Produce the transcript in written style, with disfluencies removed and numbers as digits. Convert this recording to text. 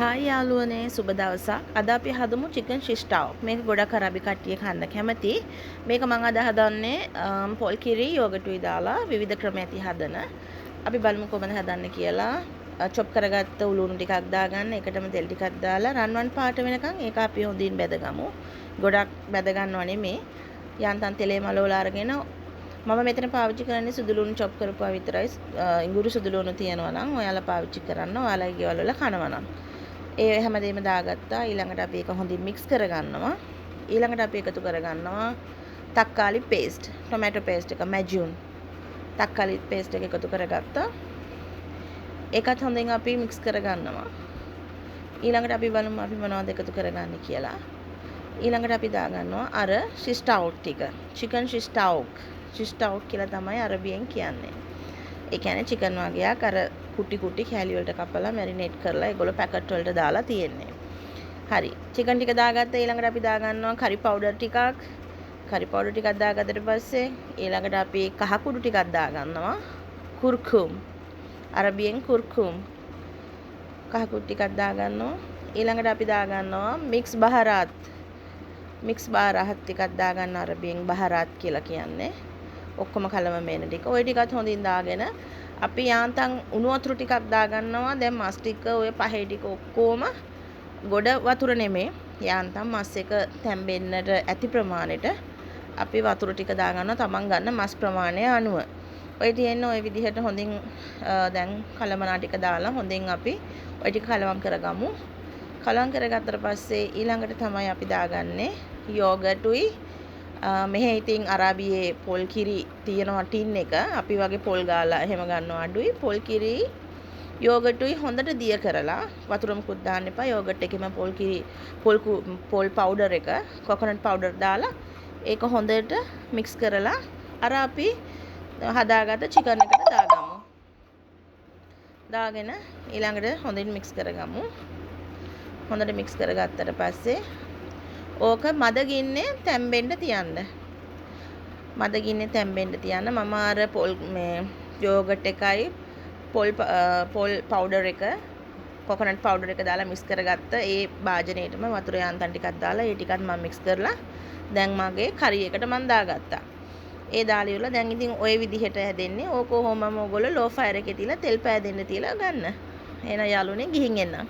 Hi යාළුවනේ සුබ දවසක්. අද අපි හදමු චිකන් ෆිෂ් ටවුක්. මේක ගොඩක් අරබි කට්ටිය කන්න කැමති. මේක මම අද හදන්නේ පොල් කිරි යෝගටුයි දාලා විවිධ ක්‍රම ඇති හදන. අපි බලමු කොහොමද හදන්නේ කියලා. චොප් කරගත්ත උළුණු ටිකක් දාගන්න. ඒකටම තෙල් ටිකක් දාලා රන්වන් පාට වෙනකන් ඒක අපි හොඳින් බැදගමු. ගොඩක් බැද ගන්නව නෙමේ. යන්තම් තෙලේ මලවලා අරගෙන මම මෙතන පාවිච්චි කරන්නේ සුදුලුණු චොප් කරපුවා විතරයි. ඉඟුරු සුදුලුණු තියෙනවා නම් ඔයාලා පාවිච්චි කරන්න. ඔයාලගේ ගෙවල් වල කනවා නම්. ඒ හැමදේම දාගත්තා. ඊළඟට අපි ඒක හොඳින් මික්ස් කරගන්නවා. ඊළඟට අපි එකතු කරගන්නවා තක්කාලි පේස්ට්, ටොමැටෝ පේස්ට් එක, මැජුන්. තක්කාලි පේස්ට් එක එකතු කරගත්තා. ඒකත් හොඳින් අපි මික්ස් කරගන්නවා. ඊළඟට අපි බලමු අපි මොනවද එකතු කරගන්නේ කියලා. ඊළඟට අපි දාගන්නවා අර ෆිෂ් ටවුක් ටික. Chicken fish tawook. Fish tawook කියලා තමයි අරබියෙන් කියන්නේ. ඒ කියන්නේ චිකන් වගේක් අර කුටි කුටි කෑලි වලට කපලා මැරිනේට් කරලා ඒගොල්ලෝ පැකට් වලට දාලා තියෙන්නේ. හරි. චිකන් ටික දාගත්තා. ඊළඟට අපි දාගන්නවා කරි පවුඩර් ටිකක්. කරි පවුඩර් ටිකක් දාගත්තට පස්සේ ඊළඟට අපි කහ කුඩු ටිකක් දාගන්නවා. කුර්කුම්. අරබියෙන් කුර්කුම්. කහ කුඩු ටිකක් දාගන්නවා. ඊළඟට අපි දාගන්නවා මික්ස් බහරාත්. මික්ස් බහරාත් ටිකක් දාගන්න අරබියෙන් බහරාත් කියලා කියන්නේ. ඔක්කොම කලම මේන ටික. ওই ටිකත් හොඳින් දාගෙන අපි යාන්තම් උණු වතුර ටිකක් දාගන්නවා. දැන් මස් ටික ඔය පහේ ටික ඔක්කොම ගොඩ වතුර නෙමේ. යාන්තම් මස් එක තැම්බෙන්නට ඇති ප්‍රමාණයට අපි වතුර ටික දාගන්නවා තමන් ගන්න මස් ප්‍රමාණය අනුව. ඔය තියෙන ඔය විදිහට හොඳින් දැන් කලමනා ටික දාලා හොඳින් අපි ඔය ටික කලවම් කරගමු. කලවම් කරගත්තට පස්සේ ඊළඟට තමයි අපි දාගන්නේ යෝගටුයි. මෙහෙ ඉතින් අරාබියේ පොල් කිරි තියෙනවා ටින් එක. අපි වගේ පොල් ගාලා එහෙම ගන්නවා අඩුයි. පොල් කිරි යෝගටුයි හොඳට දිය කරලා වතුර මුකුත් දාන්න එපා. යෝගට් එකෙම පොල් කිරි පොල් පවුඩර් එක, කොකොනට් පවුඩර් දාලා ඒක හොඳට මික්ස් කරලා අර අපි හදාගත්ත චිකන් එකට දාගමු. දාගෙන ඊළඟට හොඳින් මික්ස් කරගමු. හොඳට මික්ස් කරගත්තට පස්සේ ඕක මද ගින්නේ තැම්බෙන්න තියන්න. මද ගින්නේ තැම්බෙන්න තියන්න. මම අර පොල් මේ යෝගට් එකයි පොල් පවුඩර් එක, කොකොනට් පවුඩර් එක දාලා මික්ස් කරගත්ත ඒ භාජනයේටම වතුර යාන්තම් ටිකක් දාලා ඒ ටිකත් මම මික්ස් කරලා දැන් මගේ කරි එකට මම දාගත්තා. ඒ දාලා ඉවරලා දැන් ඉතින් ওই විදිහට හැදෙන්නේ. ඕක කොහොමම ඕගොල්ලෝ ලෝ ෆයර් එකේ තියලා තෙල් පෑදෙන්න තියලා ගන්න. එහෙනම් යාළුවනේ ගිහින් එන්න.